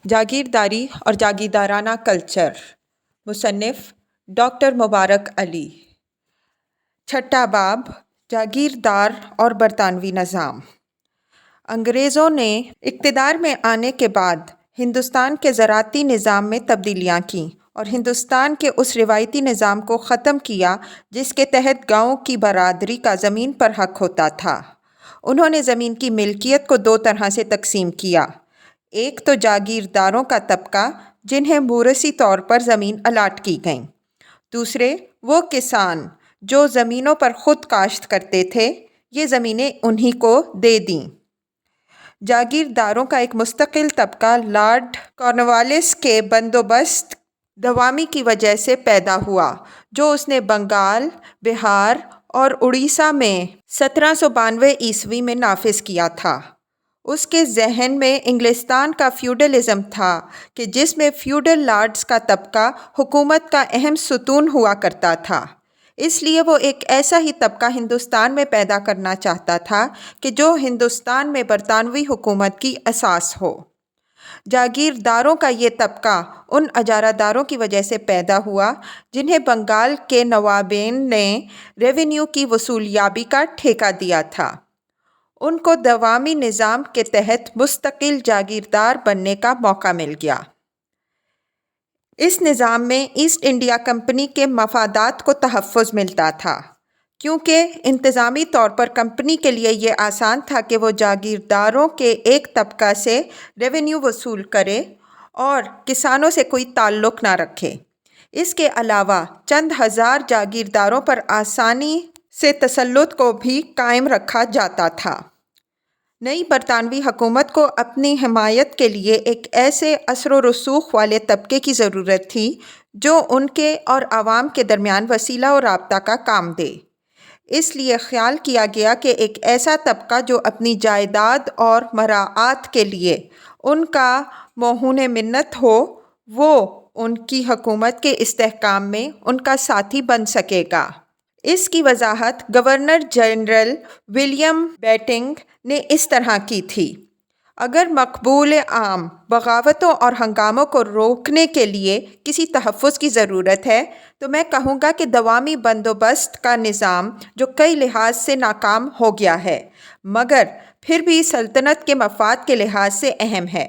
جاگیرداری اور جاگیردارانہ کلچر، مصنف ڈاکٹر مبارک علی۔ چھٹا باب، جاگیردار اور برطانوی نظام۔ انگریزوں نے اقتدار میں آنے کے بعد ہندوستان کے زراعتی نظام میں تبدیلیاں کیں اور ہندوستان کے اس روایتی نظام کو ختم کیا جس کے تحت گاؤں کی برادری کا زمین پر حق ہوتا تھا۔ انہوں نے زمین کی ملکیت کو دو طرح سے تقسیم کیا: ایک تو جاگیرداروں کا طبقہ جنہیں موروثی طور پر زمین الاٹ کی گئیں، دوسرے وہ کسان جو زمینوں پر خود کاشت کرتے تھے، یہ زمینیں انہی کو دے دیں۔ جاگیرداروں کا ایک مستقل طبقہ لارڈ کارنوالیس کے بندوبست دوامی کی وجہ سے پیدا ہوا، جو اس نے بنگال، بہار اور اڑیسہ میں 1792 میں نافذ کیا تھا۔ اس کے ذہن میں انگلستان کا فیوڈلزم تھا کہ جس میں فیوڈل لارڈز کا طبقہ حکومت کا اہم ستون ہوا کرتا تھا، اس لیے وہ ایک ایسا ہی طبقہ ہندوستان میں پیدا کرنا چاہتا تھا کہ جو ہندوستان میں برطانوی حکومت کی اساس ہو۔ جاگیرداروں کا یہ طبقہ ان اجارہ داروں کی وجہ سے پیدا ہوا جنہیں بنگال کے نوابین نے ریونیو کی وصولیابی کا ٹھیکہ دیا تھا۔ ان کو دوامی نظام کے تحت مستقل جاگیردار بننے کا موقع مل گیا۔ اس نظام میں ایسٹ انڈیا کمپنی کے مفادات کو تحفظ ملتا تھا، کیونکہ انتظامی طور پر کمپنی کے لیے یہ آسان تھا کہ وہ جاگیرداروں کے ایک طبقہ سے ریونیو وصول کرے اور کسانوں سے کوئی تعلق نہ رکھے۔ اس کے علاوہ چند ہزار جاگیرداروں پر آسانی سے تسلط کو بھی قائم رکھا جاتا تھا۔ نئی برطانوی حکومت کو اپنی حمایت کے لیے ایک ایسے اثر و رسوخ والے طبقے کی ضرورت تھی جو ان کے اور عوام کے درمیان وسیلہ و رابطہ کا کام دے۔ اس لیے خیال کیا گیا کہ ایک ایسا طبقہ جو اپنی جائیداد اور مراعات کے لیے ان کا موہون منت ہو، وہ ان کی حکومت کے استحکام میں ان کا ساتھی بن سکے گا۔ اس کی وضاحت گورنر جنرل ولیم بیٹنگ نے اس طرح کی تھی: اگر مقبول عام بغاوتوں اور ہنگاموں کو روکنے کے لیے کسی تحفظ کی ضرورت ہے تو میں کہوں گا کہ دوامی بندوبست کا نظام، جو کئی لحاظ سے ناکام ہو گیا ہے، مگر پھر بھی سلطنت کے مفاد کے لحاظ سے اہم ہے،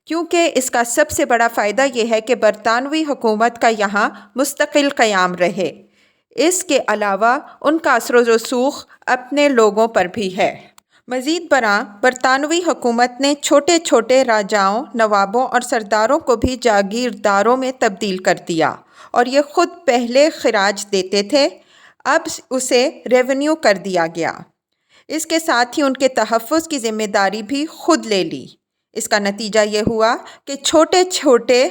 کیونکہ اس کا سب سے بڑا فائدہ یہ ہے کہ برطانوی حکومت کا یہاں مستقل قیام رہے۔ اس کے علاوہ ان کا اثر و رسوخ اپنے لوگوں پر بھی ہے۔ مزید برآں برطانوی حکومت نے چھوٹے چھوٹے راجاؤں، نوابوں اور سرداروں کو بھی جاگیرداروں میں تبدیل کر دیا، اور یہ خود پہلے خراج دیتے تھے، اب اسے ریونیو کر دیا گیا۔ اس کے ساتھ ہی ان کے تحفظ کی ذمہ داری بھی خود لے لی۔ اس کا نتیجہ یہ ہوا کہ چھوٹے چھوٹے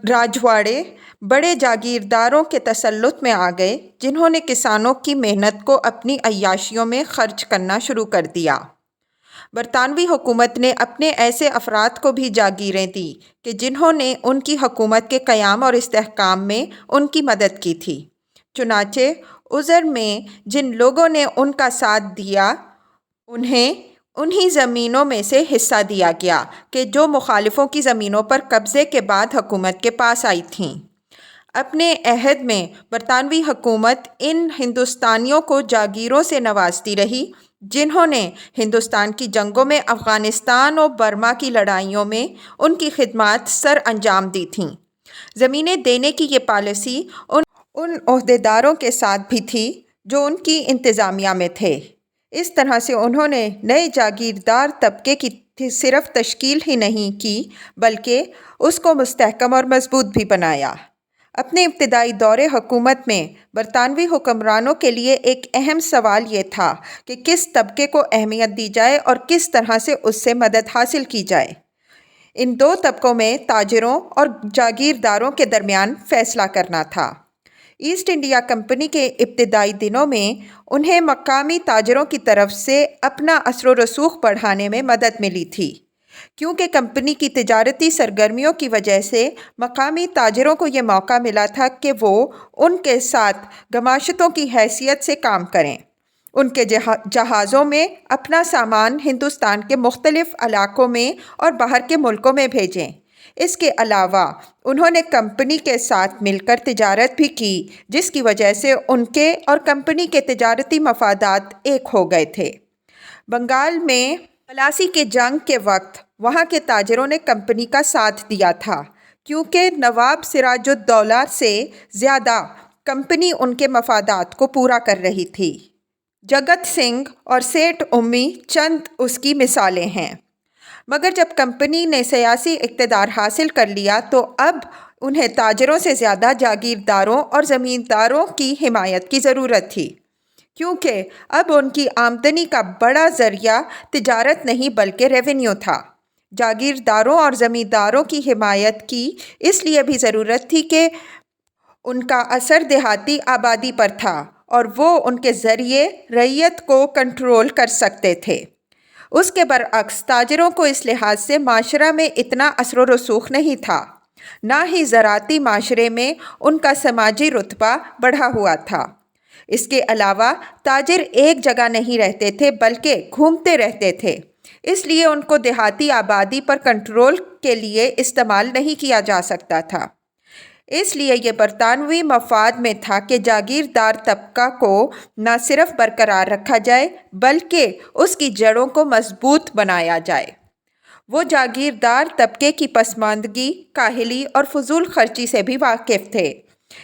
راجواڑے بڑے جاگیرداروں کے تسلط میں آ گئے، جنہوں نے کسانوں کی محنت کو اپنی عیاشیوں میں خرچ کرنا شروع کر دیا۔ برطانوی حکومت نے اپنے ایسے افراد کو بھی جاگیریں دیں کہ جنہوں نے ان کی حکومت کے قیام اور استحکام میں ان کی مدد کی تھی۔ چنانچہ عذر میں جن لوگوں نے ان کا ساتھ دیا، انہیں انہی زمینوں میں سے حصہ دیا گیا کہ جو مخالفوں کی زمینوں پر قبضے کے بعد حکومت کے پاس آئی تھیں۔ اپنے عہد میں برطانوی حکومت ان ہندوستانیوں کو جاگیروں سے نوازتی رہی جنہوں نے ہندوستان کی جنگوں میں، افغانستان اور برما کی لڑائیوں میں ان کی خدمات سر انجام دی تھیں۔ زمینیں دینے کی یہ پالیسی ان عہدیداروں کے ساتھ بھی تھی جو ان کی انتظامیہ میں تھے۔ اس طرح سے انہوں نے نئے جاگیردار طبقے کی صرف تشکیل ہی نہیں کی بلکہ اس کو مستحکم اور مضبوط بھی بنایا۔ اپنے ابتدائی دور حکومت میں برطانوی حکمرانوں کے لیے ایک اہم سوال یہ تھا کہ کس طبقے کو اہمیت دی جائے اور کس طرح سے اس سے مدد حاصل کی جائے۔ ان دو طبقوں میں تاجروں اور جاگیرداروں کے درمیان فیصلہ کرنا تھا۔ ایسٹ انڈیا کمپنی کے ابتدائی دنوں میں انہیں مقامی تاجروں کی طرف سے اپنا اثر و رسوخ بڑھانے میں مدد ملی تھی، کیونکہ کمپنی کی تجارتی سرگرمیوں کی وجہ سے مقامی تاجروں کو یہ موقع ملا تھا کہ وہ ان کے ساتھ گماشتوں کی حیثیت سے کام کریں، ان کے جہازوں میں اپنا سامان ہندوستان کے مختلف علاقوں میں اور باہر کے ملکوں میں بھیجیں۔ اس کے علاوہ انہوں نے کمپنی کے ساتھ مل کر تجارت بھی کی، جس کی وجہ سے ان کے اور کمپنی کے تجارتی مفادات ایک ہو گئے تھے۔ بنگال میں پلاسی کی جنگ کے وقت وہاں کے تاجروں نے کمپنی کا ساتھ دیا تھا، کیونکہ نواب سراج الدولہ سے زیادہ کمپنی ان کے مفادات کو پورا کر رہی تھی۔ جگت سنگھ اور سیٹھ امی چند اس کی مثالیں ہیں۔ مگر جب کمپنی نے سیاسی اقتدار حاصل کر لیا تو اب انہیں تاجروں سے زیادہ جاگیرداروں اور زمینداروں کی حمایت کی ضرورت تھی، کیونکہ اب ان کی آمدنی کا بڑا ذریعہ تجارت نہیں بلکہ ریونیو تھا۔ جاگیرداروں اور زمینداروں کی حمایت کی اس لیے بھی ضرورت تھی کہ ان کا اثر دیہاتی آبادی پر تھا اور وہ ان کے ذریعے رعیت کو کنٹرول کر سکتے تھے۔ اس کے برعکس تاجروں کو اس لحاظ سے معاشرہ میں اتنا اثر و رسوخ نہیں تھا، نہ ہی زراعتی معاشرے میں ان کا سماجی رتبہ بڑھا ہوا تھا۔ اس کے علاوہ تاجر ایک جگہ نہیں رہتے تھے بلکہ گھومتے رہتے تھے، اس لیے ان کو دیہاتی آبادی پر کنٹرول کے لیے استعمال نہیں کیا جا سکتا تھا۔ اس لیے یہ برطانوی مفاد میں تھا کہ جاگیردار طبقہ کو نہ صرف برقرار رکھا جائے بلکہ اس کی جڑوں کو مضبوط بنایا جائے۔ وہ جاگیردار طبقے کی پسماندگی، کاہلی اور فضول خرچی سے بھی واقف تھے،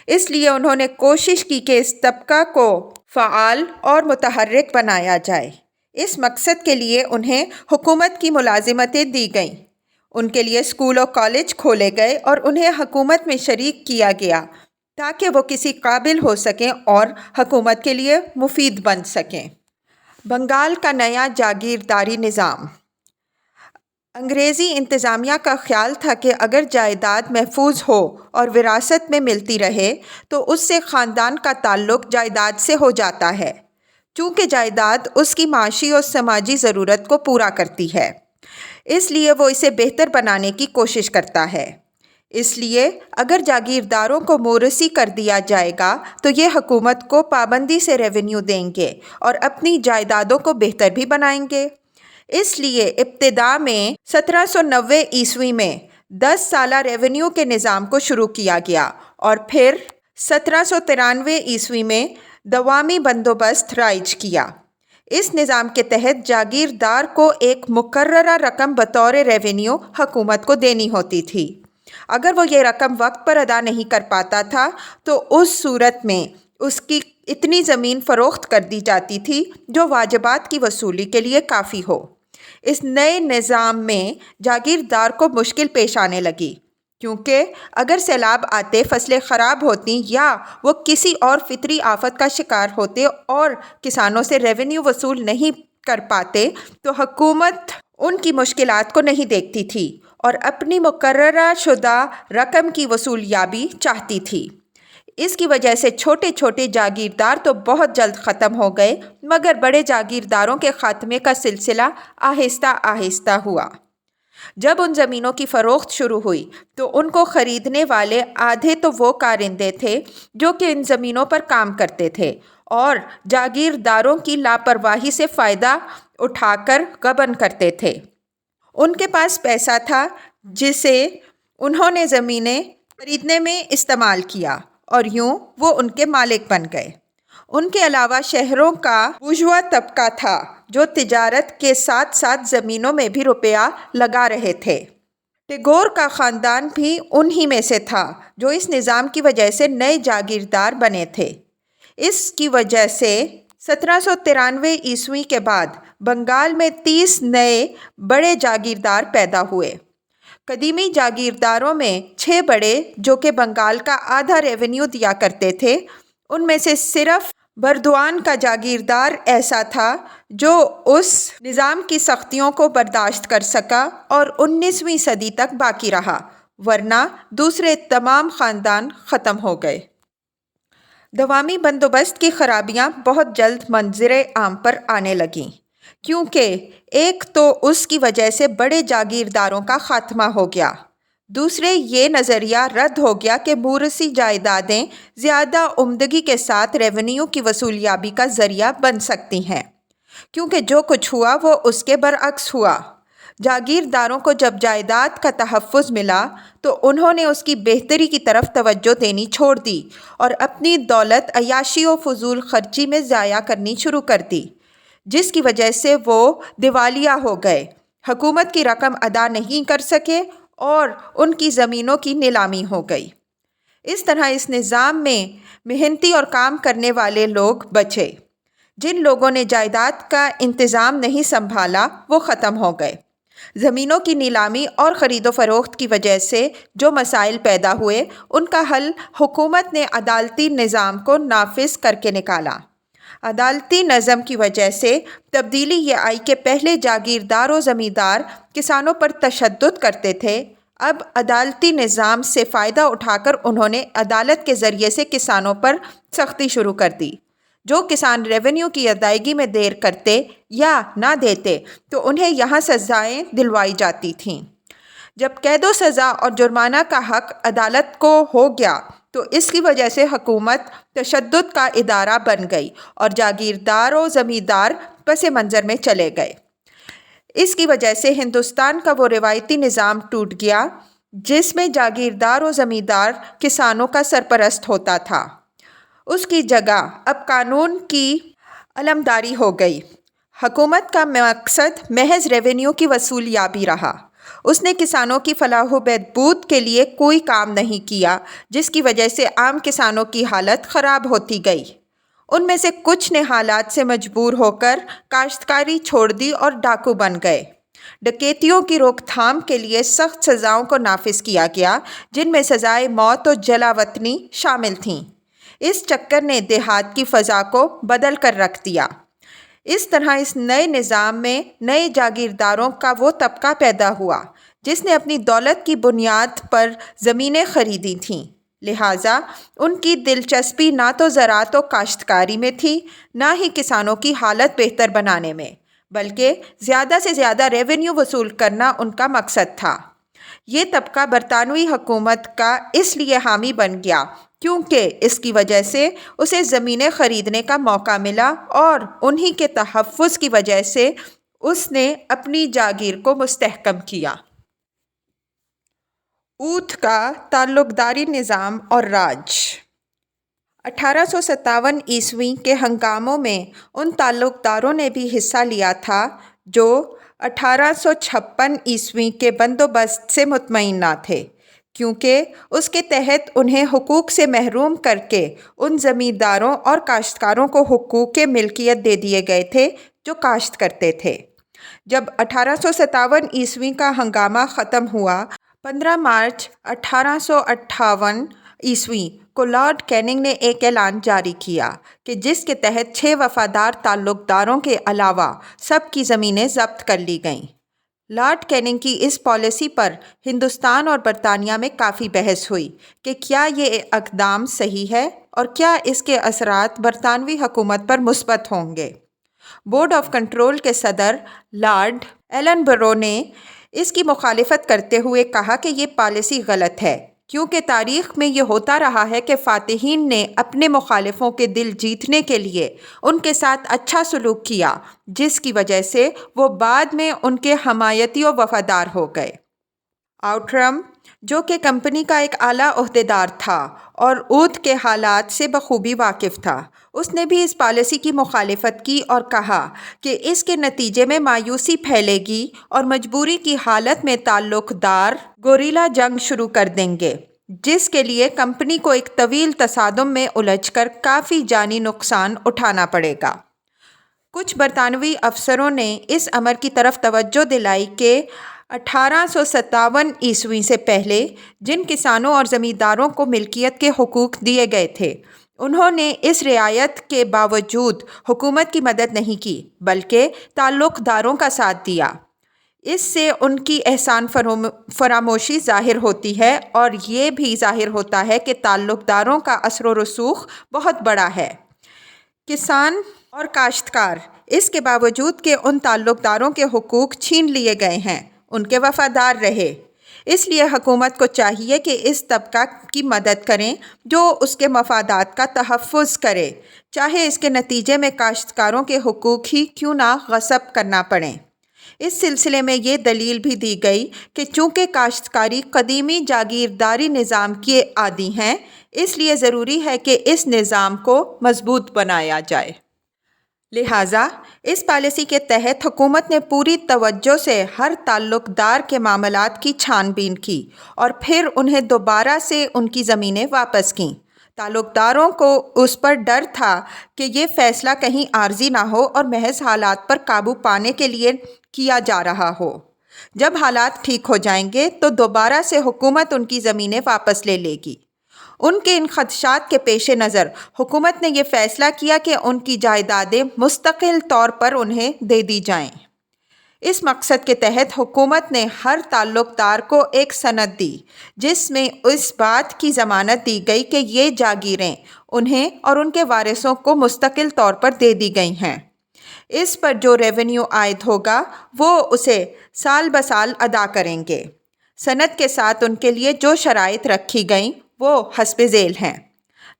اس لیے انہوں نے کوشش کی کہ اس طبقہ کو فعال اور متحرک بنایا جائے۔ اس مقصد کے لیے انہیں حکومت کی ملازمتیں دی گئیں، ان کے لیے اسکول اور کالج کھولے گئے اور انہیں حکومت میں شریک کیا گیا تاکہ وہ کسی قابل ہو سکیں اور حکومت کے لیے مفید بن سکیں۔ بنگال کا نیا جاگیرداری نظام۔ انگریزی انتظامیہ کا خیال تھا کہ اگر جائیداد محفوظ ہو اور وراثت میں ملتی رہے تو اس سے خاندان کا تعلق جائیداد سے ہو جاتا ہے، چونکہ جائیداد اس کی معاشی اور سماجی ضرورت کو پورا کرتی ہے، اس لیے وہ اسے بہتر بنانے کی کوشش کرتا ہے۔ اس لیے اگر جاگیرداروں کو مورثی کر دیا جائے گا تو یہ حکومت کو پابندی سے ریونیو دیں گے اور اپنی جائیدادوں کو بہتر بھی بنائیں گے۔ اس لیے ابتدا میں 1790 عیسوی میں 10 سالہ ریونیو کے نظام کو شروع کیا گیا اور پھر 1793 عیسوی میں دوامی بندوبست رائج کیا۔ اس نظام کے تحت جاگیردار کو ایک مقررہ رقم بطور ریونیو حکومت کو دینی ہوتی تھی۔ اگر وہ یہ رقم وقت پر ادا نہیں کر پاتا تھا تو اس صورت میں اس کی اتنی زمین فروخت کر دی جاتی تھی جو واجبات کی وصولی کے لیے کافی ہو۔ اس نئے نظام میں جاگیردار کو مشکل پیش آنے لگی، کیونکہ اگر سیلاب آتے، فصلیں خراب ہوتیں یا وہ کسی اور فطری آفت کا شکار ہوتے اور کسانوں سے ریونیو وصول نہیں کر پاتے تو حکومت ان کی مشکلات کو نہیں دیکھتی تھی اور اپنی مقررہ شدہ رقم کی وصولیابی چاہتی تھی۔ اس کی وجہ سے چھوٹے چھوٹے جاگیردار تو بہت جلد ختم ہو گئے، مگر بڑے جاگیرداروں کے خاتمے کا سلسلہ آہستہ آہستہ ہوا۔ جب ان زمینوں کی فروخت شروع ہوئی تو ان کو خریدنے والے آدھے تو وہ کارندے تھے جو کہ ان زمینوں پر کام کرتے تھے اور جاگیرداروں کی لاپرواہی سے فائدہ اٹھا کر غبن کرتے تھے۔ ان کے پاس پیسہ تھا جسے انہوں نے زمینیں خریدنے میں استعمال کیا اور یوں وہ ان کے مالک بن گئے۔ ان کے علاوہ شہروں کا بورژوا طبقہ تھا جو تجارت کے ساتھ ساتھ زمینوں میں بھی روپیہ لگا رہے تھے۔ ٹیگور کا خاندان بھی انہی میں سے تھا جو اس نظام کی وجہ سے نئے جاگیردار بنے تھے۔ اس کی وجہ سے 1793 عیسوی کے بعد بنگال میں 30 نئے بڑے جاگیردار پیدا ہوئے۔ قدیمی جاگیرداروں میں 6 بڑے جو کہ بنگال کا آدھا ریونیو دیا کرتے تھے، ان میں سے صرف بردوان کا جاگیردار ایسا تھا جو اس نظام کی سختیوں کو برداشت کر سکا اور 19ویں صدی تک باقی رہا، ورنہ دوسرے تمام خاندان ختم ہو گئے۔ دوامی بندوبست کی خرابیاں بہت جلد منظر عام پر آنے لگیں، کیونکہ ایک تو اس کی وجہ سے بڑے جاگیرداروں کا خاتمہ ہو گیا، دوسرے یہ نظریہ رد ہو گیا کہ موروثی جائیدادیں زیادہ عمدگی کے ساتھ ریونیو کی وصولیابی کا ذریعہ بن سکتی ہیں، کیونکہ جو کچھ ہوا وہ اس کے برعکس ہوا۔ جاگیرداروں کو جب جائیداد کا تحفظ ملا تو انہوں نے اس کی بہتری کی طرف توجہ دینی چھوڑ دی اور اپنی دولت عیاشی و فضول خرچی میں ضائع کرنی شروع کر دی، جس کی وجہ سے وہ دیوالیہ ہو گئے، حکومت کی رقم ادا نہیں کر سکے اور ان کی زمینوں کی نیلامی ہو گئی۔ اس طرح اس نظام میں محنتی اور کام کرنے والے لوگ بچے۔ جن لوگوں نے جائیداد کا انتظام نہیں سنبھالا وہ ختم ہو گئے۔ زمینوں کی نیلامی اور خرید و فروخت کی وجہ سے جو مسائل پیدا ہوئے ان کا حل حکومت نے عدالتی نظام کو نافذ کر کے نکالا۔ عدالتی نظم کی وجہ سے تبدیلی یہ آئی کہ پہلے جاگیردار و زمیندار کسانوں پر تشدد کرتے تھے، اب عدالتی نظام سے فائدہ اٹھا کر انہوں نے عدالت کے ذریعے سے کسانوں پر سختی شروع کر دی۔ جو کسان ریونیو کی ادائیگی میں دیر کرتے یا نہ دیتے تو انہیں یہاں سزائیں دلوائی جاتی تھیں۔ جب قید و سزا اور جرمانہ کا حق عدالت کو ہو گیا تو اس کی وجہ سے حکومت تشدد کا ادارہ بن گئی اور جاگیردار و زمیندار پس منظر میں چلے گئے۔ اس کی وجہ سے ہندوستان کا وہ روایتی نظام ٹوٹ گیا جس میں جاگیردار و زمیندار کسانوں کا سرپرست ہوتا تھا۔ اس کی جگہ اب قانون کی علمبرداری ہو گئی۔ حکومت کا مقصد محض ریونیو کی وصولیابی رہا۔ اس نے کسانوں کی فلاح و بہبود کے لیے کوئی کام نہیں کیا، جس کی وجہ سے عام کسانوں کی حالت خراب ہوتی گئی۔ ان میں سے کچھ نے حالات سے مجبور ہو کر کاشتکاری چھوڑ دی اور ڈاکو بن گئے۔ ڈکیتیوں کی روک تھام کے لیے سخت سزاؤں کو نافذ کیا گیا، جن میں سزائے موت و جلا وطنی شامل تھیں۔ اس چکر نے دیہات کی فضا کو بدل کر رکھ دیا۔ اس طرح اس نئے نظام میں نئے جاگیرداروں کا وہ طبقہ پیدا ہوا جس نے اپنی دولت کی بنیاد پر زمینیں خریدی تھیں، لہٰذا ان کی دلچسپی نہ تو زراعت و کاشتکاری میں تھی، نہ ہی کسانوں کی حالت بہتر بنانے میں، بلکہ زیادہ سے زیادہ ریونیو وصول کرنا ان کا مقصد تھا۔ یہ طبقہ برطانوی حکومت کا اس لیے حامی بن گیا کیونکہ اس کی وجہ سے اسے زمینیں خریدنے کا موقع ملا اور انہی کے تحفظ کی وجہ سے اس نے اپنی جاگیر کو مستحکم کیا۔ اودھ کا تعلق داری نظام اور راج۔ 1857 عیسوی کے ہنگاموں میں ان تعلق داروں نے بھی حصہ لیا تھا جو 1856 عیسوی کے بندوبست سے مطمئن نہ تھے، کیونکہ اس کے تحت انہیں حقوق سے محروم کر کے ان زمینداروں اور کاشتکاروں کو حقوق ملکیت دے دیے گئے تھے جو کاشت کرتے تھے۔ جب 1857 عیسوی کا ہنگامہ ختم ہوا، 15 مارچ 1858 عیسوی کو لارڈ کیننگ نے ایک اعلان جاری کیا کہ جس کے تحت 6 وفادار تعلق داروں کے علاوہ سب کی زمینیں ضبط کر لی گئیں۔ لارڈ کیننگ کی اس پالیسی پر ہندوستان اور برطانیہ میں کافی بحث ہوئی کہ کیا یہ اقدام صحیح ہے اور کیا اس کے اثرات برطانوی حکومت پر مثبت ہوں گے۔ بورڈ آف کنٹرول کے صدر لارڈ ایلن برو نے اس کی مخالفت کرتے ہوئے کہا کہ یہ پالیسی غلط ہے، کیونکہ تاریخ میں یہ ہوتا رہا ہے کہ فاتحین نے اپنے مخالفوں کے دل جیتنے کے لیے ان کے ساتھ اچھا سلوک کیا، جس کی وجہ سے وہ بعد میں ان کے حمایتی و وفادار ہو گئے۔ آؤٹرم، جو کہ کمپنی کا ایک اعلیٰ عہدیدار تھا اور اودھ کے حالات سے بخوبی واقف تھا، اس نے بھی اس پالیسی کی مخالفت کی اور کہا کہ اس کے نتیجے میں مایوسی پھیلے گی اور مجبوری کی حالت میں تعلق دار گوریلا جنگ شروع کر دیں گے، جس کے لیے کمپنی کو ایک طویل تصادم میں الجھ کر کافی جانی نقصان اٹھانا پڑے گا۔ کچھ برطانوی افسروں نے اس امر کی طرف توجہ دلائی کہ 1857 عیسوی سے پہلے جن کسانوں اور زمینداروں کو ملکیت کے حقوق دیے گئے تھے، انہوں نے اس رعایت کے باوجود حکومت کی مدد نہیں کی بلکہ تعلق داروں کا ساتھ دیا۔ اس سے ان کی احسان فراموشی ظاہر ہوتی ہے اور یہ بھی ظاہر ہوتا ہے کہ تعلق داروں کا اثر و رسوخ بہت بڑا ہے۔ کسان اور کاشتکار اس کے باوجود کہ ان تعلق داروں کے حقوق چھین لیے گئے ہیں، ان کے وفادار رہے۔ اس لیے حکومت کو چاہیے کہ اس طبقہ کی مدد کریں جو اس کے مفادات کا تحفظ کرے، چاہے اس کے نتیجے میں کاشتکاروں کے حقوق ہی کیوں نہ غصب کرنا پڑیں۔ اس سلسلے میں یہ دلیل بھی دی گئی کہ چونکہ کاشتکاری قدیمی جاگیرداری نظام کے عادی ہیں، اس لیے ضروری ہے کہ اس نظام کو مضبوط بنایا جائے۔ لہٰذا اس پالیسی کے تحت حکومت نے پوری توجہ سے ہر تعلق دار کے معاملات کی چھان بین کی اور پھر انہیں دوبارہ سے ان کی زمینیں واپس کیں۔ تعلق داروں کو اس پر ڈر تھا کہ یہ فیصلہ کہیں عارضی نہ ہو اور محض حالات پر قابو پانے کے لیے کیا جا رہا ہو۔ جب حالات ٹھیک ہو جائیں گے تو دوبارہ سے حکومت ان کی زمینیں واپس لے لے گی۔ ان کے ان خدشات کے پیش نظر حکومت نے یہ فیصلہ کیا کہ ان کی جائیدادیں مستقل طور پر انہیں دے دی جائیں۔ اس مقصد کے تحت حکومت نے ہر تعلق دار کو ایک سند دی جس میں اس بات کی ضمانت دی گئی کہ یہ جاگیریں انہیں اور ان کے وارثوں کو مستقل طور پر دے دی گئی ہیں۔ اس پر جو ریونیو عائد ہوگا وہ اسے سال بسال ادا کریں گے۔ سند کے ساتھ ان کے لیے جو شرائط رکھی گئیں وہ حسب ذیل ہیں۔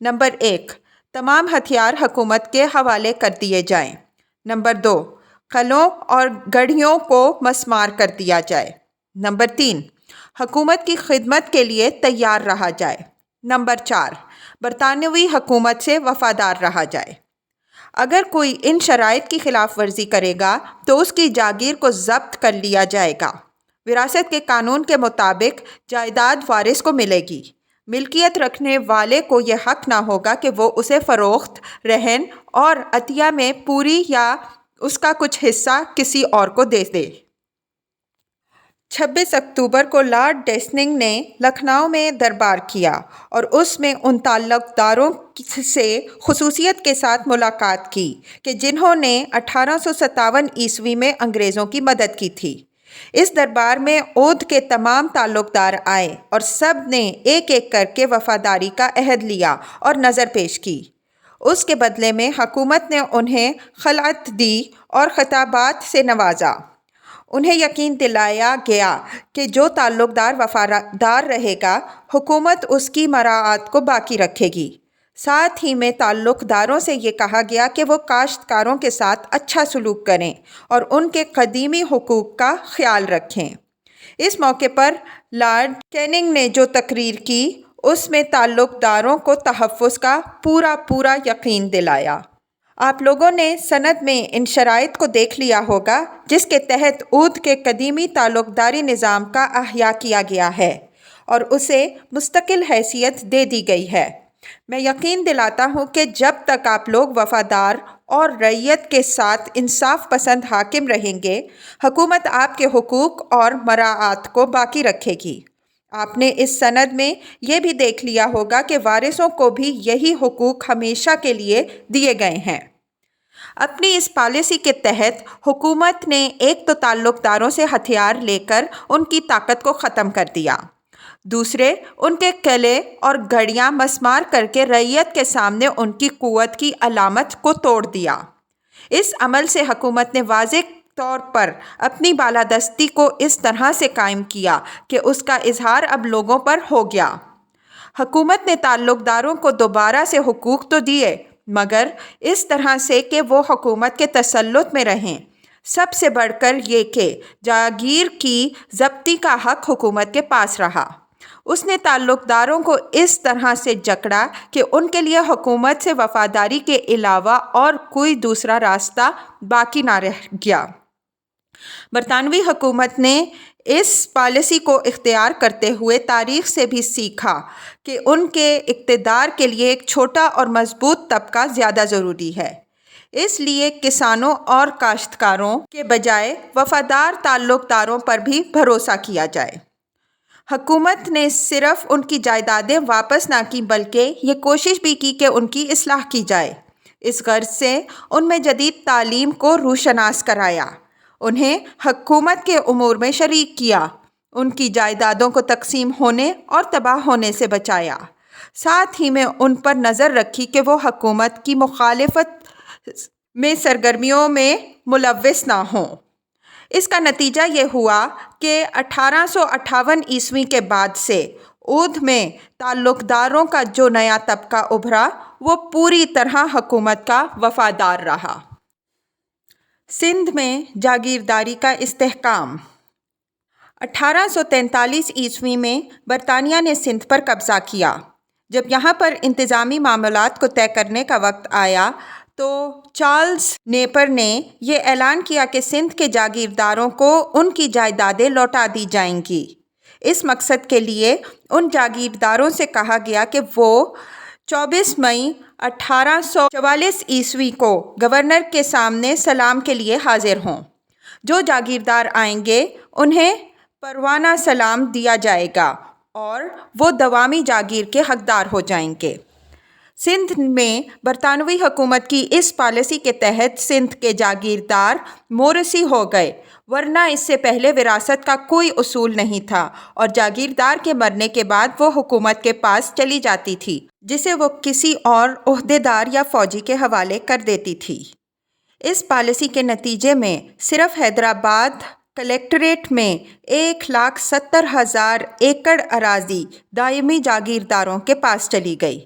نمبر 1، تمام ہتھیار حکومت کے حوالے کر دیے جائیں۔ نمبر 2، قلعوں اور گڑھیوں کو مسمار کر دیا جائے۔ نمبر 3، حکومت کی خدمت کے لیے تیار رہا جائے۔ نمبر 4، برطانوی حکومت سے وفادار رہا جائے۔ اگر کوئی ان شرائط کی خلاف ورزی کرے گا تو اس کی جاگیر کو ضبط کر لیا جائے گا۔ وراثت کے قانون کے مطابق جائیداد وارث کو ملے گی۔ ملکیت رکھنے والے کو یہ حق نہ ہوگا کہ وہ اسے فروخت، رہن اور عطیہ میں پوری یا اس کا کچھ حصہ کسی اور کو دے دے۔ 26 اکتوبر کو لارڈ ڈیسنگ نے لکھنؤ میں دربار کیا اور اس میں ان تعلق داروں سے خصوصیت کے ساتھ ملاقات کی کہ جنہوں نے 1857 عیسوی میں انگریزوں کی مدد کی تھی۔ اس دربار میں اودھ کے تمام تعلق دار آئے اور سب نے ایک ایک کر کے وفاداری کا عہد لیا اور نظر پیش کی۔ اس کے بدلے میں حکومت نے انہیں خلعت دی اور خطابات سے نوازا۔ انہیں یقین دلایا گیا کہ جو تعلق دار وفادار رہے گا حکومت اس کی مراعات کو باقی رکھے گی۔ ساتھ ہی میں تعلق داروں سے یہ کہا گیا کہ وہ کاشتکاروں کے ساتھ اچھا سلوک کریں اور ان کے قدیمی حقوق کا خیال رکھیں۔ اس موقع پر لارڈ کیننگ نے جو تقریر کی اس میں تعلق داروں کو تحفظ کا پورا یقین دلایا۔ آپ لوگوں نے سند میں ان شرائط کو دیکھ لیا ہوگا جس کے تحت اودھ کے قدیمی تعلق داری نظام کا احیاء کیا گیا ہے اور اسے مستقل حیثیت دے دی گئی ہے۔ میں یقین دلاتا ہوں کہ جب تک آپ لوگ وفادار اور رعیت کے ساتھ انصاف پسند حاکم رہیں گے، حکومت آپ کے حقوق اور مراعات کو باقی رکھے گی۔ آپ نے اس سند میں یہ بھی دیکھ لیا ہوگا کہ وارثوں کو بھی یہی حقوق ہمیشہ کے لیے دیے گئے ہیں۔ اپنی اس پالیسی کے تحت حکومت نے ایک تو تعلق داروں سے ہتھیار لے کر ان کی طاقت کو ختم کر دیا، دوسرے ان کے قلعے اور گڑھیاں مسمار کر کے رعیت کے سامنے ان کی قوت کی علامت کو توڑ دیا۔ اس عمل سے حکومت نے واضح طور پر اپنی بالادستی کو اس طرح سے قائم کیا کہ اس کا اظہار اب لوگوں پر ہو گیا۔ حکومت نے تعلق داروں کو دوبارہ سے حقوق تو دیے مگر اس طرح سے کہ وہ حکومت کے تسلط میں رہیں۔ سب سے بڑھ کر یہ کہ جاگیر کی ضبطی کا حق حکومت کے پاس رہا۔ اس نے تعلق داروں کو اس طرح سے جکڑا کہ ان کے لیے حکومت سے وفاداری کے علاوہ اور کوئی دوسرا راستہ باقی نہ رہ گیا۔ برطانوی حکومت نے اس پالیسی کو اختیار کرتے ہوئے تاریخ سے بھی سیکھا کہ ان کے اقتدار کے لیے ایک چھوٹا اور مضبوط طبقہ زیادہ ضروری ہے۔ اس لیے کسانوں اور کاشتکاروں کے بجائے وفادار تعلق داروں پر بھی بھروسہ کیا جائے۔ حکومت نے صرف ان کی جائیدادیں واپس نہ کی بلکہ یہ کوشش بھی کی کہ ان کی اصلاح کی جائے۔ اس غرض سے ان میں جدید تعلیم کو روشناس کرایا، انہیں حکومت کے امور میں شریک کیا، ان کی جائیدادوں کو تقسیم ہونے اور تباہ ہونے سے بچایا، ساتھ ہی میں ان پر نظر رکھی کہ وہ حکومت کی مخالفت میں سرگرمیوں میں ملوث نہ ہوں۔ اس کا نتیجہ یہ ہوا کہ 1858 عیسوی کے بعد سے اودھ میں تعلق داروں کا جو نیا طبقہ ابھرا وہ پوری طرح حکومت کا وفادار رہا۔ سندھ میں جاگیرداری کا استحکام۔ 1843 عیسوی میں برطانیہ نے سندھ پر قبضہ کیا۔ جب یہاں پر انتظامی معاملات کو طے کرنے کا وقت آیا تو چارلز نیپر نے یہ اعلان کیا کہ سندھ کے جاگیرداروں کو ان کی جائیدادیں لوٹا دی جائیں گی۔ اس مقصد کے لیے ان جاگیرداروں سے کہا گیا کہ وہ 24 مئی 1844 عیسوی کو گورنر کے سامنے سلام کے لیے حاضر ہوں۔ جو جاگیردار آئیں گے انہیں پروانہ سلام دیا جائے گا اور وہ دوامی جاگیر کے حقدار ہو جائیں گے۔ سندھ میں برطانوی حکومت کی اس پالیسی کے تحت سندھ کے جاگیردار مورثی ہو گئے، ورنہ اس سے پہلے وراثت کا کوئی اصول نہیں تھا اور جاگیردار کے مرنے کے بعد وہ حکومت کے پاس چلی جاتی تھی، جسے وہ کسی اور عہدیدار یا فوجی کے حوالے کر دیتی تھی۔ اس پالیسی کے نتیجے میں صرف حیدرآباد کلیکٹریٹ میں 1,70,000 ایکڑ اراضی دائمی جاگیرداروں کے پاس چلی گئی۔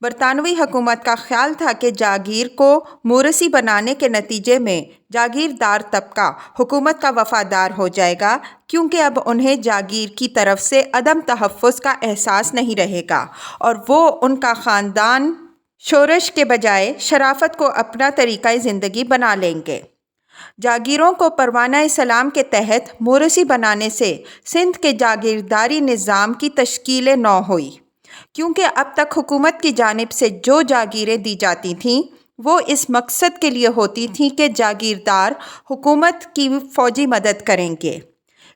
برطانوی حکومت کا خیال تھا کہ جاگیر کو مورثی بنانے کے نتیجے میں جاگیردار طبقہ حکومت کا وفادار ہو جائے گا، کیونکہ اب انہیں جاگیر کی طرف سے عدم تحفظ کا احساس نہیں رہے گا اور وہ ان کا خاندان شورش کے بجائے شرافت کو اپنا طریقہ زندگی بنا لیں گے۔ جاگیروں کو پروانہ سلام کے تحت مورثی بنانے سے سندھ کے جاگیرداری نظام کی تشکیل نو ہوئی، کیونکہ اب تک حکومت کی جانب سے جو جاگیریں دی جاتی تھیں وہ اس مقصد کے لیے ہوتی تھیں کہ جاگیردار حکومت کی فوجی مدد کریں گے،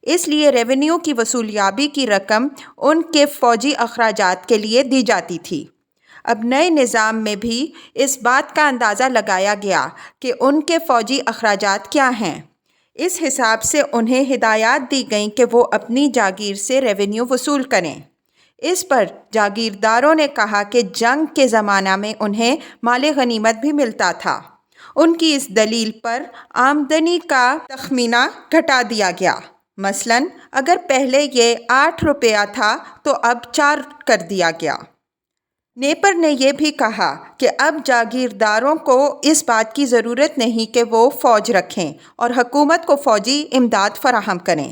اس لیے ریونیو کی وصولیابی کی رقم ان کے فوجی اخراجات کے لیے دی جاتی تھی۔ اب نئے نظام میں بھی اس بات کا اندازہ لگایا گیا کہ ان کے فوجی اخراجات کیا ہیں۔ اس حساب سے انہیں ہدایات دی گئیں کہ وہ اپنی جاگیر سے ریونیو وصول کریں۔ اس پر جاگیرداروں نے کہا کہ جنگ کے زمانہ میں انہیں مال غنیمت بھی ملتا تھا۔ ان کی اس دلیل پر آمدنی کا تخمینہ گھٹا دیا گیا۔ مثلاً اگر پہلے یہ 8 روپیہ تھا تو اب 4 کر دیا گیا۔ نیپر نے یہ بھی کہا کہ اب جاگیرداروں کو اس بات کی ضرورت نہیں کہ وہ فوج رکھیں اور حکومت کو فوجی امداد فراہم کریں،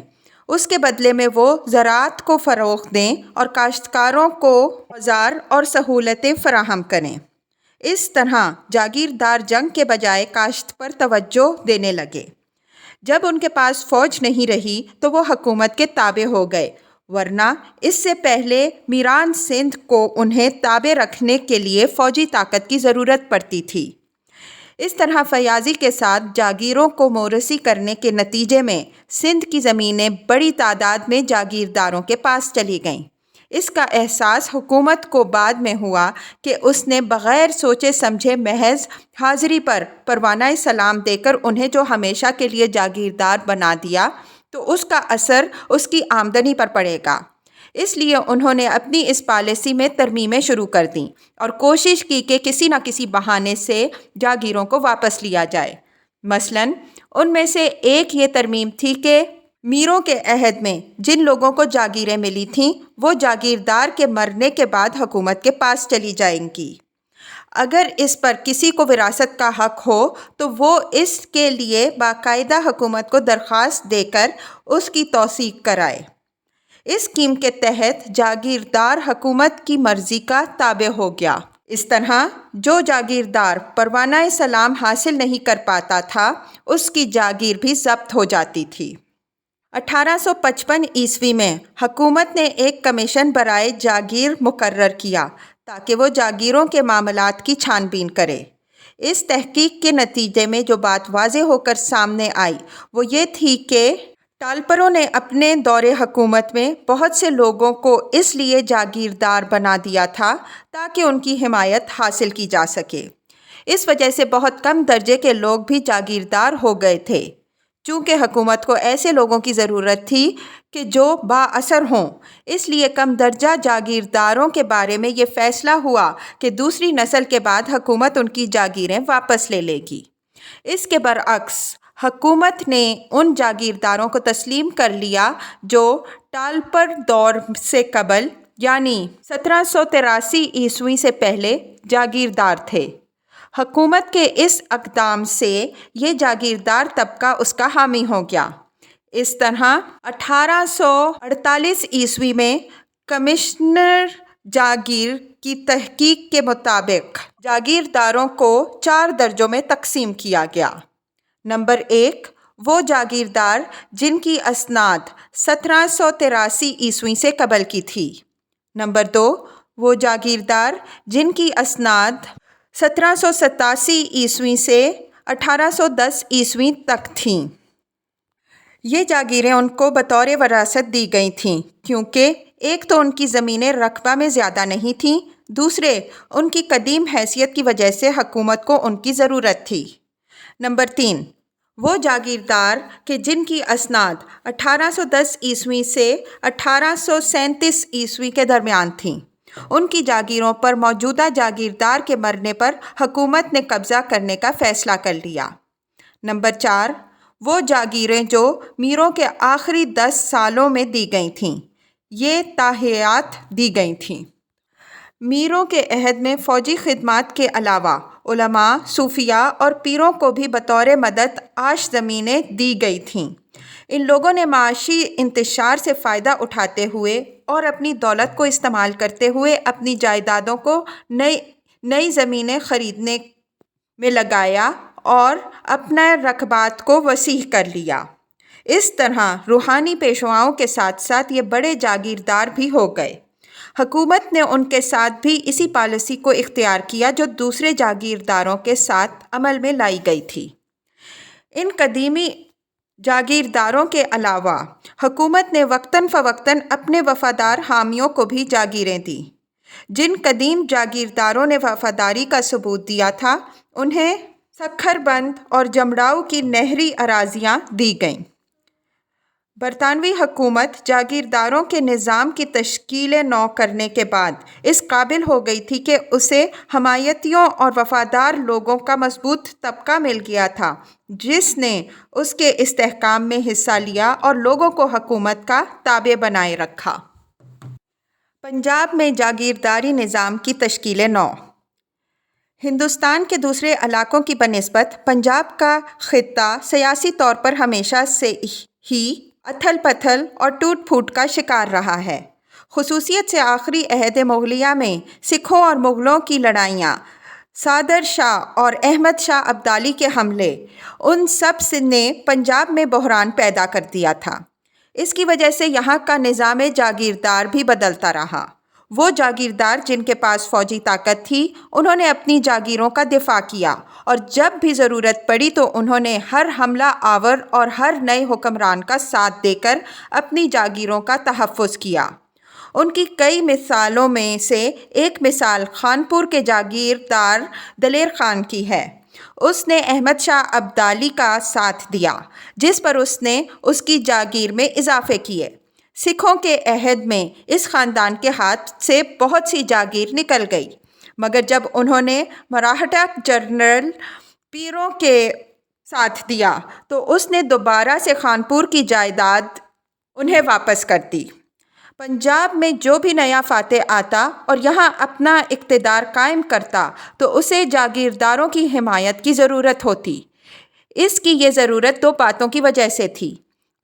اس کے بدلے میں وہ زراعت کو فروغ دیں اور کاشتکاروں کو اوزار اور سہولتیں فراہم کریں۔ اس طرح جاگیردار جنگ کے بجائے کاشت پر توجہ دینے لگے۔ جب ان کے پاس فوج نہیں رہی تو وہ حکومت کے تابع ہو گئے، ورنہ اس سے پہلے میران سندھ کو انہیں تابع رکھنے کے لیے فوجی طاقت کی ضرورت پڑتی تھی۔ اس طرح فیاضی کے ساتھ جاگیروں کو مورثی کرنے کے نتیجے میں سندھ کی زمینیں بڑی تعداد میں جاگیرداروں کے پاس چلی گئیں۔ اس کا احساس حکومت کو بعد میں ہوا کہ اس نے بغیر سوچے سمجھے محض حاضری پر پروانہ سلام دے کر انہیں جو ہمیشہ کے لیے جاگیردار بنا دیا تو اس کا اثر اس کی آمدنی پر پڑے گا۔ اس لیے انہوں نے اپنی اس پالیسی میں ترمیمیں شروع کر دیں اور کوشش کی کہ کسی نہ کسی بہانے سے جاگیروں کو واپس لیا جائے۔ مثلاً ان میں سے ایک یہ ترمیم تھی کہ میروں کے عہد میں جن لوگوں کو جاگیریں ملی تھیں وہ جاگیردار کے مرنے کے بعد حکومت کے پاس چلی جائیں گی۔ اگر اس پر کسی کو وراثت کا حق ہو تو وہ اس کے لیے باقاعدہ حکومت کو درخواست دے کر اس کی توثیق کرائے۔ اس اسکیم کے تحت جاگیردار حکومت کی مرضی کا تابع ہو گیا۔ اس طرح جو جاگیردار پروانہ سلام حاصل نہیں کر پاتا تھا اس کی جاگیر بھی ضبط ہو جاتی تھی۔ 1855 عیسوی میں حکومت نے ایک کمیشن برائے جاگیر مقرر کیا تاکہ وہ جاگیروں کے معاملات کی چھان بین کرے۔ اس تحقیق کے نتیجے میں جو بات واضح ہو کر سامنے آئی وہ یہ تھی کہ ٹالپروں نے اپنے دور حکومت میں بہت سے لوگوں کو اس لیے جاگیردار بنا دیا تھا تاکہ ان کی حمایت حاصل کی جا سکے۔ اس وجہ سے بہت کم درجے کے لوگ بھی جاگیردار ہو گئے تھے۔ چونکہ حکومت کو ایسے لوگوں کی ضرورت تھی کہ جو بااثر ہوں، اس لیے کم درجہ جاگیرداروں کے بارے میں یہ فیصلہ ہوا کہ دوسری نسل کے بعد حکومت ان کی جاگیریں واپس لے لے گی۔ اس کے برعکس حکومت نے ان جاگیرداروں کو تسلیم کر لیا جو ٹالپر دور سے قبل یعنی 1783 عیسوی سے پہلے جاگیردار تھے۔ حکومت کے اس اقدام سے یہ جاگیردار طبقہ اس کا حامی ہو گیا۔ اس طرح 1848 عیسوی میں کمشنر جاگیر کی تحقیق کے مطابق جاگیرداروں کو 4 درجوں میں تقسیم کیا گیا۔ نمبر 1، وہ جاگیردار جن کی اسناد 1783 عیسوی سے قبل کی تھی۔ نمبر 2، وہ جاگیردار جن کی اسناد 1787 عیسوی سے 1810 عیسوی تک تھیں۔ یہ جاگیریں ان کو بطور وراثت دی گئی تھیں کیونکہ ایک تو ان کی زمینیں رقبہ میں زیادہ نہیں تھیں، دوسرے ان کی قدیم حیثیت کی وجہ سے حکومت کو ان کی ضرورت تھی۔ نمبر 3، وہ جاگیردار کہ جن کی اسناد 1810 عیسوی سے 1837 عیسوی کے درمیان تھیں، ان کی جاگیروں پر موجودہ جاگیردار کے مرنے پر حکومت نے قبضہ کرنے کا فیصلہ کر لیا۔ نمبر 4، وہ جاگیریں جو میروں کے آخری 10 سالوں میں دی گئی تھیں، یہ تاحیات دی گئی تھیں۔ میروں کے عہد میں فوجی خدمات کے علاوہ علماء، صوفیاء اور پیروں کو بھی بطور مدد آش زمینیں دی گئی تھیں۔ ان لوگوں نے معاشی انتشار سے فائدہ اٹھاتے ہوئے اور اپنی دولت کو استعمال کرتے ہوئے اپنی جائیدادوں کو نئی زمینیں خریدنے میں لگایا اور اپنے رقبات کو وسیع کر لیا۔ اس طرح روحانی پیشواؤں کے ساتھ ساتھ یہ بڑے جاگیردار بھی ہو گئے۔ حکومت نے ان کے ساتھ بھی اسی پالیسی کو اختیار کیا جو دوسرے جاگیرداروں کے ساتھ عمل میں لائی گئی تھی۔ ان قدیمی جاگیرداروں کے علاوہ حکومت نے وقتاً فوقتاً اپنے وفادار حامیوں کو بھی جاگیریں دیں۔ جن قدیم جاگیرداروں نے وفاداری کا ثبوت دیا تھا انہیں سکھر بند اور جمڑاؤ کی نہری اراضیاں دی گئیں۔ برطانوی حکومت جاگیرداروں کے نظام کی تشکیل نو کرنے کے بعد اس قابل ہو گئی تھی کہ اسے حمایتیوں اور وفادار لوگوں کا مضبوط طبقہ مل گیا تھا جس نے اس کے استحکام میں حصہ لیا اور لوگوں کو حکومت کا تابع بنائے رکھا۔ پنجاب میں جاگیرداری نظام کی تشکیل نو۔ ہندوستان کے دوسرے علاقوں کی بنسبت پنجاب کا خطہ سیاسی طور پر ہمیشہ سے ہی اتھل پتھل اور ٹوٹ پھوٹ کا شکار رہا ہے۔ خصوصیت سے آخری عہد مغلیہ میں سکھوں اور مغلوں کی لڑائیاں، صادر شاہ اور احمد شاہ ابدالی کے حملے، ان سب نے پنجاب میں بحران پیدا کر دیا تھا۔ اس کی وجہ سے یہاں کا نظام جاگیردار بھی بدلتا رہا۔ وہ جاگیردار جن کے پاس فوجی طاقت تھی انہوں نے اپنی جاگیروں کا دفاع کیا اور جب بھی ضرورت پڑی تو انہوں نے ہر حملہ آور اور ہر نئے حکمران کا ساتھ دے کر اپنی جاگیروں کا تحفظ کیا۔ ان کی کئی مثالوں میں سے ایک مثال خانپور کے جاگیردار دلیر خان کی ہے۔ اس نے احمد شاہ ابدالی کا ساتھ دیا جس پر اس نے اس کی جاگیر میں اضافے کیے۔ سکھوں کے عہد میں اس خاندان کے ہاتھ سے بہت سی جاگیر نکل گئی، مگر جب انہوں نے مراٹھا جنرل پیروں کے ساتھ دیا تو اس نے دوبارہ سے خانپور کی جائیداد انہیں واپس کر دی۔ پنجاب میں جو بھی نیا فاتح آتا اور یہاں اپنا اقتدار قائم کرتا تو اسے جاگیرداروں کی حمایت کی ضرورت ہوتی۔ اس کی یہ ضرورت 2 باتوں کی وجہ سے تھی۔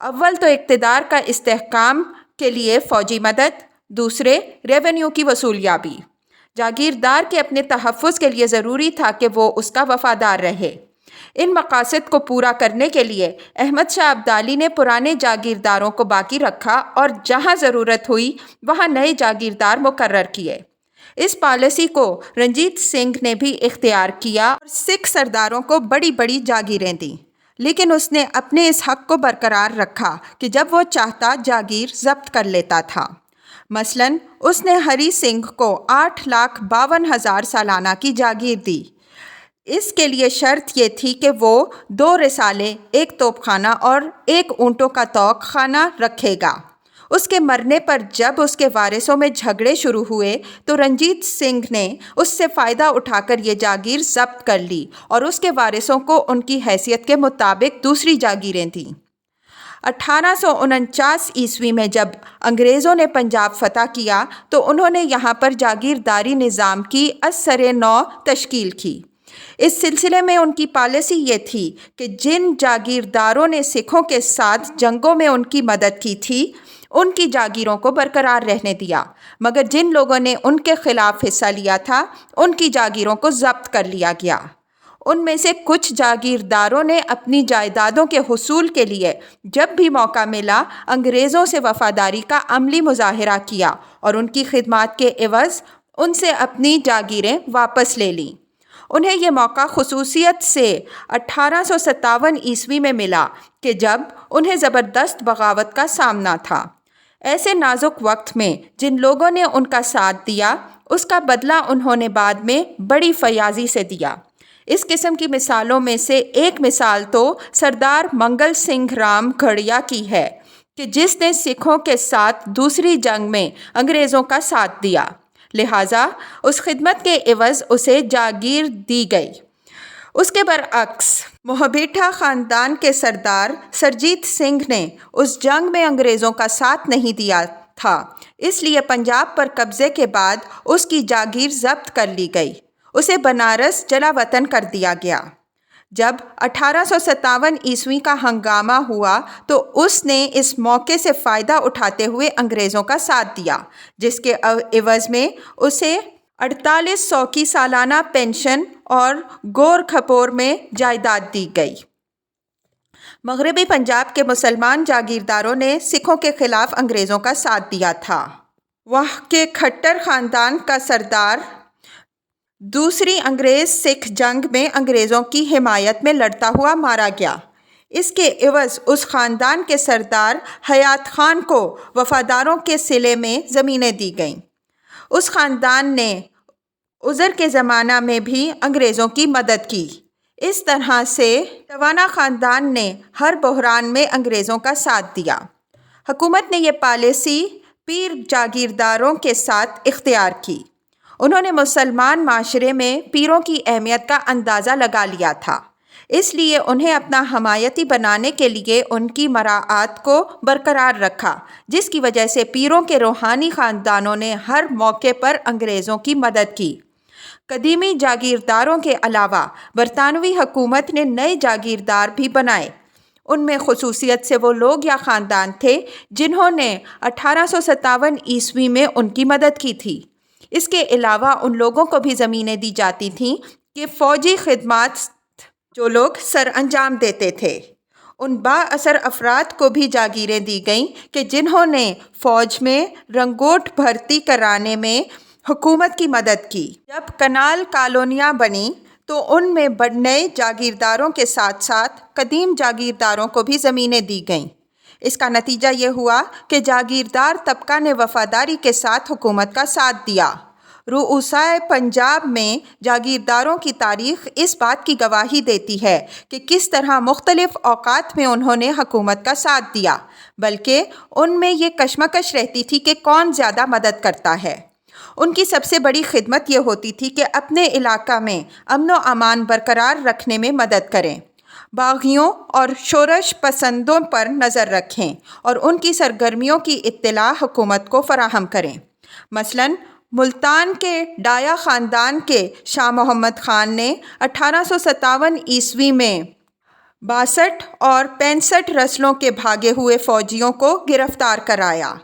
اول تو اقتدار کا استحکام کے لیے فوجی مدد، دوسرے ریونیو کی وصولیابی۔ جاگیردار کے اپنے تحفظ کے لیے ضروری تھا کہ وہ اس کا وفادار رہے۔ ان مقاصد کو پورا کرنے کے لیے احمد شاہ ابدالی نے پرانے جاگیرداروں کو باقی رکھا اور جہاں ضرورت ہوئی وہاں نئے جاگیردار مقرر کیے۔ اس پالیسی کو رنجیت سنگھ نے بھی اختیار کیا اور سکھ سرداروں کو بڑی بڑی جاگیریں دیں، لیکن اس نے اپنے اس حق کو برقرار رکھا کہ جب وہ چاہتا جاگیر ضبط کر لیتا تھا۔ مثلاً اس نے ہری سنگھ کو 8,52,000 سالانہ کی جاگیر دی۔ اس کے لیے شرط یہ تھی کہ وہ 2 رسالے، 1 توپ خانہ اور 1 اونٹوں کا طوق خانہ رکھے گا۔ اس کے مرنے پر جب اس کے وارثوں میں جھگڑے شروع ہوئے تو رنجیت سنگھ نے اس سے فائدہ اٹھا کر یہ جاگیر ضبط کر لی اور اس کے وارثوں کو ان کی حیثیت کے مطابق دوسری جاگیریں دیں۔ 1849 عیسوی میں جب انگریزوں نے پنجاب فتح کیا تو انہوں نے یہاں پر جاگیرداری نظام کی از سرِ نو تشکیل کی۔ اس سلسلے میں ان کی پالیسی یہ تھی کہ جن جاگیرداروں نے سکھوں کے ساتھ جنگوں میں ان کی مدد کی تھی ان کی جاگیروں کو برقرار رہنے دیا، مگر جن لوگوں نے ان کے خلاف حصہ لیا تھا ان کی جاگیروں کو ضبط کر لیا گیا۔ ان میں سے کچھ جاگیرداروں نے اپنی جائیدادوں کے حصول کے لیے جب بھی موقع ملا انگریزوں سے وفاداری کا عملی مظاہرہ کیا اور ان کی خدمات کے عوض ان سے اپنی جاگیریں واپس لے لیں۔ انہیں یہ موقع خصوصیت سے 1857 عیسوی میں ملا کہ جب انہیں زبردست بغاوت کا سامنا تھا۔ ایسے نازک وقت میں جن لوگوں نے ان کا ساتھ دیا اس کا بدلہ انہوں نے بعد میں بڑی فیاضی سے دیا۔ اس قسم کی مثالوں میں سے ایک مثال تو سردار منگل سنگھ رام گھڑیا کی ہے کہ جس نے سکھوں کے ساتھ دوسری جنگ میں انگریزوں کا ساتھ دیا، لہٰذا اس خدمت کے عوض اسے جاگیر دی گئی۔ اس کے برعکس موہبیٹھا خاندان کے سردار سرجیت سنگھ نے اس جنگ میں انگریزوں کا ساتھ نہیں دیا تھا، اس لیے پنجاب پر قبضے کے بعد اس کی جاگیر ضبط کر لی گئی، اسے بنارس جلا وطن کر دیا گیا۔ جب 1857 عیسوی کا ہنگامہ ہوا تو اس نے اس موقع سے فائدہ اٹھاتے ہوئے انگریزوں کا ساتھ دیا، جس کے عوض میں اسے 4800 کی سالانہ پینشن اور گور کھپور میں جائیداد دی گئی۔ مغربی پنجاب کے مسلمان جاگیرداروں نے سکھوں کے خلاف انگریزوں کا ساتھ دیا تھا۔ وہاں کے کھٹر خاندان کا سردار دوسری انگریز سکھ جنگ میں انگریزوں کی حمایت میں لڑتا ہوا مارا گیا۔ اس کے عوض اس خاندان کے سردار حیات خان کو وفاداروں کے صلے میں زمینیں دی گئیں۔ اس خاندان نے عذر کے زمانہ میں بھی انگریزوں کی مدد کی۔ اس طرح سے ٹوانا خاندان نے ہر بحران میں انگریزوں کا ساتھ دیا۔ حکومت نے یہ پالیسی پیر جاگیرداروں کے ساتھ اختیار کی۔ انہوں نے مسلمان معاشرے میں پیروں کی اہمیت کا اندازہ لگا لیا تھا، اس لیے انہیں اپنا حمایتی بنانے کے لیے ان کی مراعات کو برقرار رکھا، جس کی وجہ سے پیروں کے روحانی خاندانوں نے ہر موقع پر انگریزوں کی مدد کی۔ قدیمی جاگیرداروں کے علاوہ برطانوی حکومت نے نئے جاگیردار بھی بنائے۔ ان میں خصوصیت سے وہ لوگ یا خاندان تھے جنہوں نے 1857 عیسوی میں ان کی مدد کی تھی۔ اس کے علاوہ ان لوگوں کو بھی زمینیں دی جاتی تھیں کہ فوجی خدمات جو لوگ سر انجام دیتے تھے۔ ان با اثر افراد کو بھی جاگیریں دی گئیں کہ جنہوں نے فوج میں رنگوٹ بھرتی کرانے میں حکومت کی مدد کی۔ جب کنال کالونیاں بنیں تو ان میں نئے جاگیرداروں کے ساتھ ساتھ قدیم جاگیرداروں کو بھی زمینیں دی گئیں۔ اس کا نتیجہ یہ ہوا کہ جاگیردار طبقہ نے وفاداری کے ساتھ حکومت کا ساتھ دیا۔ رؤسائے پنجاب میں جاگیرداروں کی تاریخ اس بات کی گواہی دیتی ہے کہ کس طرح مختلف اوقات میں انہوں نے حکومت کا ساتھ دیا، بلکہ ان میں یہ کشمکش رہتی تھی کہ کون زیادہ مدد کرتا ہے۔ ان کی سب سے بڑی خدمت یہ ہوتی تھی کہ اپنے علاقہ میں امن و امان برقرار رکھنے میں مدد کریں، باغیوں اور شورش پسندوں پر نظر رکھیں اور ان کی سرگرمیوں کی اطلاع حکومت کو فراہم کریں۔ مثلاً ملتان کے ڈایا خاندان کے شاہ محمد خان نے 1857 عیسوی میں 62 اور 65 رسلوں کے بھاگے ہوئے فوجیوں کو گرفتار کرایا۔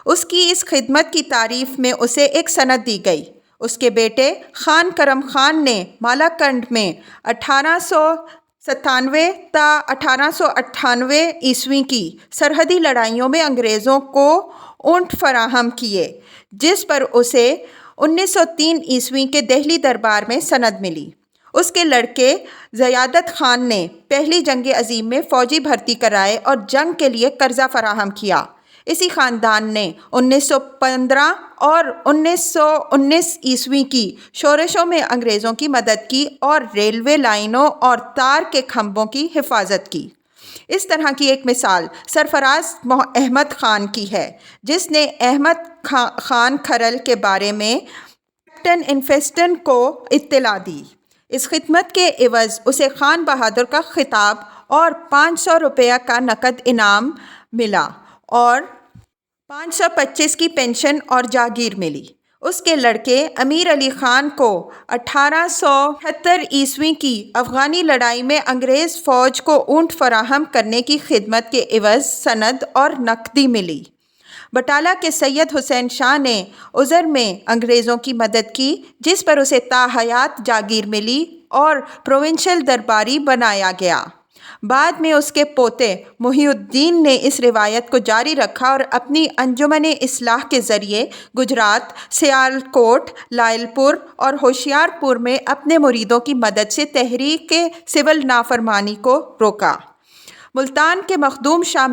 اس کی اس خدمت کی تعریف میں اسے ایک سند دی گئی۔ اس کے بیٹے خان کرم خان نے مالاکنڈ میں 1897 تا 1898 عیسوی کی سرحدی لڑائیوں میں انگریزوں کو اونٹ فراہم کیے، جس پر اسے 1903 عیسوی کے دہلی دربار میں سند ملی۔ اس کے لڑکے زیادت خان نے پہلی جنگ عظیم میں فوجی بھرتی کرائے اور جنگ کے لیے قرضہ فراہم کیا۔ اسی خاندان نے 1915 اور 1919 عیسوی کی شورشوں میں انگریزوں کی مدد کی اور ریلوے لائنوں اور تار کے کھمبوں کی حفاظت کی۔ اس طرح کی ایک مثال سرفراز احمد خان کی ہے، جس نے احمد خان کھرل کے بارے میں کیپٹن انفیسٹن کو اطلاع دی۔ اس خدمت کے عوض اسے خان بہادر کا خطاب اور 500 روپیہ کا نقد انعام ملا اور 525 کی پینشن اور جاگیر ملی۔ اس کے لڑکے امیر علی خان کو 1878 کی افغانی لڑائی میں انگریز فوج کو اونٹ فراہم کرنے کی خدمت کے عوض سند اور نقدی ملی۔ بٹالہ کے سید حسین شاہ نے عذر میں انگریزوں کی مدد کی، جس پر اسے تاحیات جاگیر ملی اور پروونشل درباری بنایا گیا۔ بعد میں اس کے پوتے محی الدین نے اس روایت کو جاری رکھا اور اپنی انجمن اصلاح کے ذریعے گجرات، سیالکوٹ، لائل پور اور ہوشیار پور میں اپنے مریدوں کی مدد سے تحریک سول نافرمانی کو روکا۔ ملتان کے مخدوم شاہ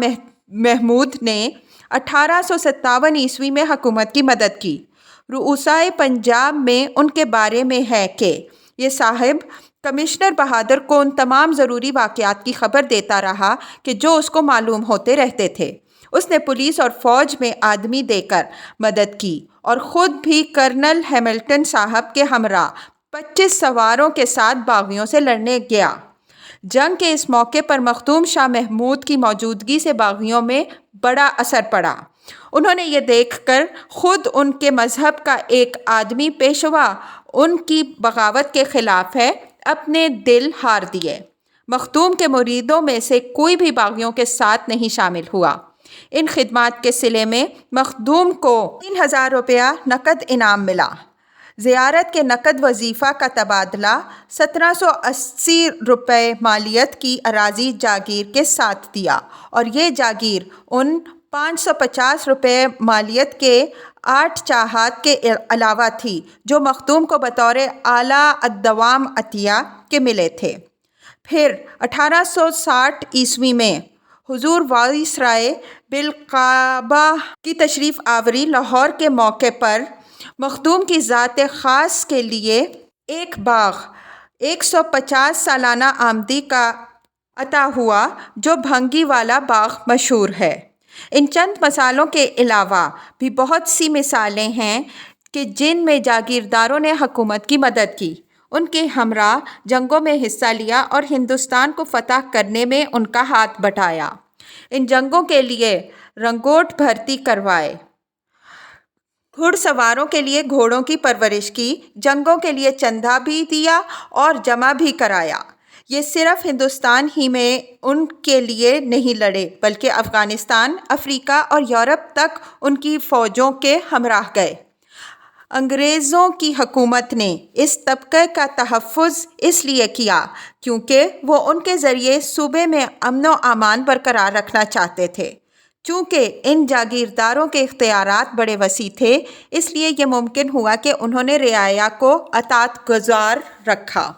محمود نے 1857 میں حکومت کی مدد کی۔ رؤسائے پنجاب میں ان کے بارے میں ہے کہ یہ صاحب کمشنر بہادر کو ان تمام ضروری واقعات کی خبر دیتا رہا کہ جو اس کو معلوم ہوتے رہتے تھے۔ اس نے پولیس اور فوج میں آدمی دے کر مدد کی اور خود بھی کرنل ہیملٹن صاحب کے ہمراہ 25 سواروں کے ساتھ باغیوں سے لڑنے گیا۔ جنگ کے اس موقع پر مخدوم شاہ محمود کی موجودگی سے باغیوں میں بڑا اثر پڑا۔ انہوں نے یہ دیکھ کر خود ان کے مذہب کا ایک آدمی پیشوا ان کی بغاوت کے خلاف ہے، اپنے دل ہار دیے۔ مخدوم کے مریدوں میں سے کوئی بھی باغیوں کے ساتھ نہیں شامل ہوا۔ ان خدمات کے صلے میں مخدوم کو 3000 روپیہ نقد انعام ملا۔ زیارت کے نقد وظیفہ کا تبادلہ 1780 روپے مالیت کی اراضی جاگیر کے ساتھ دیا، اور یہ جاگیر ان 550 روپے مالیت کے 8 چاہات کے علاوہ تھی جو مخدوم کو بطور اعلیٰ الدوام عطیہ کے ملے تھے۔ پھر 1860 میں حضور وائسرائے بالقبہ کی تشریف آوری لاہور کے موقع پر مخدوم کی ذات خاص کے لیے ایک باغ 150 سالانہ آمدی کا عطا ہوا، جو بھنگی والا باغ مشہور ہے۔ ان چند مثالوں کے علاوہ بھی بہت سی مثالیں ہیں کہ جن میں جاگیرداروں نے حکومت کی مدد کی، ان کے ہمراہ جنگوں میں حصہ لیا اور ہندوستان کو فتح کرنے میں ان کا ہاتھ بٹایا۔ ان جنگوں کے لیے رنگوٹ بھرتی کروائے، گھڑ سواروں کے لیے گھوڑوں کی پرورش کی، جنگوں کے لیے چندہ بھی دیا اور جمع بھی کرایا۔ یہ صرف ہندوستان ہی میں ان کے لیے نہیں لڑے، بلکہ افغانستان، افریقہ اور یورپ تک ان کی فوجوں کے ہمراہ گئے۔ انگریزوں کی حکومت نے اس طبقے کا تحفظ اس لیے کیا کیونکہ وہ ان کے ذریعے صوبے میں امن و امان برقرار رکھنا چاہتے تھے۔ چونکہ ان جاگیرداروں کے اختیارات بڑے وسیع تھے، اس لیے یہ ممکن ہوا کہ انہوں نے رعایا کو اطاعت گزار رکھا۔